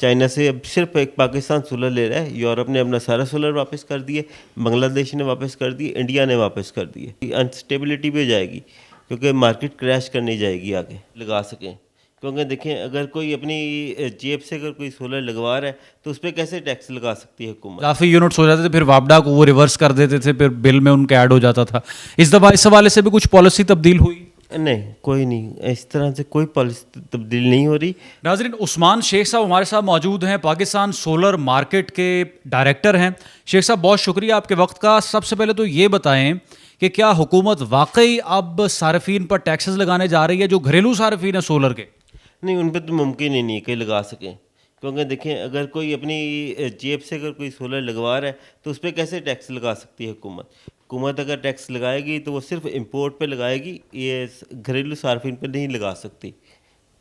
China से अब सिर्फ एक पाकिस्तान सोलर ले रहा है। यूरोप ने अपना सारा सोलर वापस कर दिए, बांग्लादेश ने वापस कर दिए, इंडिया ने वापस कर दिए। अनस्टेबिलिटी भी हो जाएगी क्योंकि मार्केट क्रैश करनी जाएगी आगे लगा सकें। क्योंकि देखें, अगर कोई अपनी जेब से अगर कोई सोलर लगवा रहा है तो उस पर कैसे टैक्स लगा सकती है हुकूमत। काफ़ी यूनिट्स हो जाते थे, फिर वापडा को वो रिवर्स कर देते थे, फिर बिल में उनके ऐड हो जाता था। इस दफ़ा इस हवाले से भी कुछ पॉलिसी तब्दील हुई? नहीं, कोई नहीं, इस तरह से कोई पॉलिसी तब्दील नहीं हो रही। नाज़रीन, उस्मान शेख साहब हमारे साथ मौजूद हैं, पाकिस्तान सोलर मार्केट के डायरेक्टर हैं। शेख साहब, बहुत शुक्रिया आपके वक्त का। सबसे पहले तो ये बताएं कि क्या हुकूमत वाकई अब सार्फिन पर टैक्सेस लगाने जा रही है, जो घरेलू सार्फिन है सोलर के? नहीं, उन पे तो मुमकिन ही नहीं है कि लगा सकें। क्योंकि देखें, अगर कोई अपनी जेब से अगर कोई सोलर लगवा रहा है तो उस पर कैसे टैक्स लगा सकती है हुकूमत। हुकूमत अगर टैक्स लगाएगी तो वो सिर्फ इंपोर्ट पे लगाएगी, ये घरेलू सार्फिन पे नहीं लगा सकती।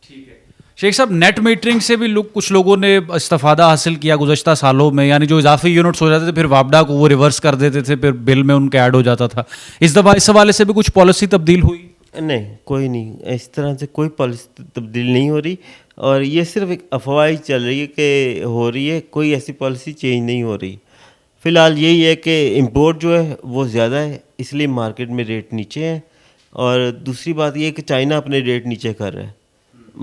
ठीक है शेख साहब, नेट मीटरिंग से भी कुछ लोगों ने इस्तेफादा हासिल किया गुज़श्ता सालों में, यानी जो इजाफी यूनिट्स हो जाते थे फिर वापडा को वो रिवर्स कर देते थे, फिर बिल में उनके ऐड हो जाता था। इस दफ़ा इस हवाले से भी कुछ पॉलिसी तब्दील हुई? नहीं, कोई नहीं, इस तरह से कोई पॉलिसी तब्दील नहीं हो रही और ये सिर्फ एक अफवाह ही चल रही है कि हो रही है, कोई ऐसी पॉलिसी चेंज नहीं हो रही। फ़िलहाल यही है कि इंपोर्ट जो है वो ज़्यादा है, इसलिए मार्केट में रेट नीचे हैं। और दूसरी बात ये है कि चाइना अपने रेट नीचे कर रहा है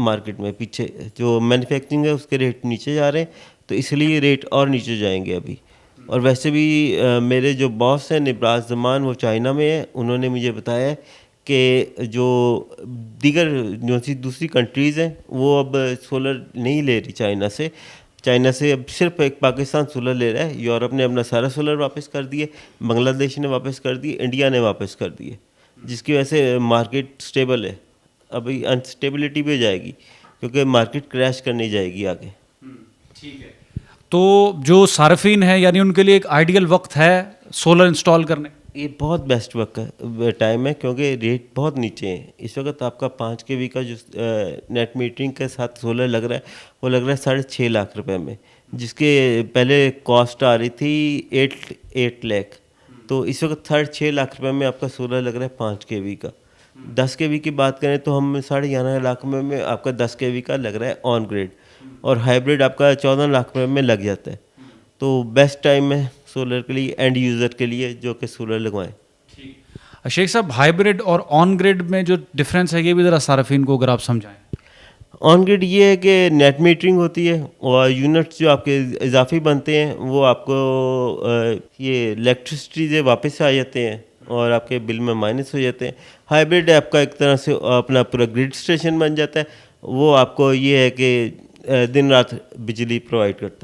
मार्केट में, पीछे जो मैन्युफैक्चरिंग है उसके रेट नीचे जा रहे हैं, तो इसलिए रेट और नीचे जाएंगे अभी। और वैसे भी मेरे जो बॉस हैं निब्रास जमान, वो चाइना में है, उन्होंने मुझे बताया कि जो दीगर जो सी दूसरी कंट्रीज़ हैं वो अब सोलर नहीं ले रही चाइना से अब सिर्फ एक पाकिस्तान सोलर ले रहा है। यूरोप ने अपना सारा सोलर वापस कर दिए, बांग्लादेश ने वापस कर दिए, इंडिया ने वापस कर दिए, जिसकी वजह से मार्केट स्टेबल है। अभी अनस्टेबिलिटी भी हो जाएगी क्योंकि मार्केट क्रैश करनी जाएगी आगे। ठीक है, तो जो सार्फिन है यानी उनके लिए एक आइडियल वक्त है सोलर इंस्टॉल करने? ये बहुत बेस्ट वक्त है, टाइम है, क्योंकि रेट बहुत नीचे हैं इस वक्त। आपका 5 kV का जो नेट मीटरिंग के साथ सोलर लग रहा है वो लग रहा है 6.5 लाख रुपए में, जिसके पहले कॉस्ट आ रही थी 8 लाख। तो इस वक्त 6.5 लाख रुपए में आपका सोलर लग रहा है 5 kV का। 10 kV की बात करें तो हम 11.5 लाख में आपका 10 kV का लग रहा है ऑन ग्रिड, और हाइब्रिड आपका 14 लाख रुपए में लग जाता है। तो बेस्ट टाइम है सोलर के लिए, एंड यूज़र के लिए जो कि सोलर लगवाएं। शेख साहब, हाइब्रिड और ऑन ग्रिड में जो डिफरेंस है ये भी ज़रा सार्फिन को अगर आप समझाएं। ऑन ग्रिड ये है कि नेट मीटरिंग होती है और यूनिट्स जो आपके इजाफी बनते हैं वो आपको ये इलेक्ट्रिसिटी से वापस आ जाते हैं और आपके बिल में माइनस हो जाते हैं। हाइब्रिड आपका एक तरह से अपना पूरा ग्रिड स्टेशन बन जाता है, वो आपको ये है कि दिन रात बिजली प्रोवाइड करता है।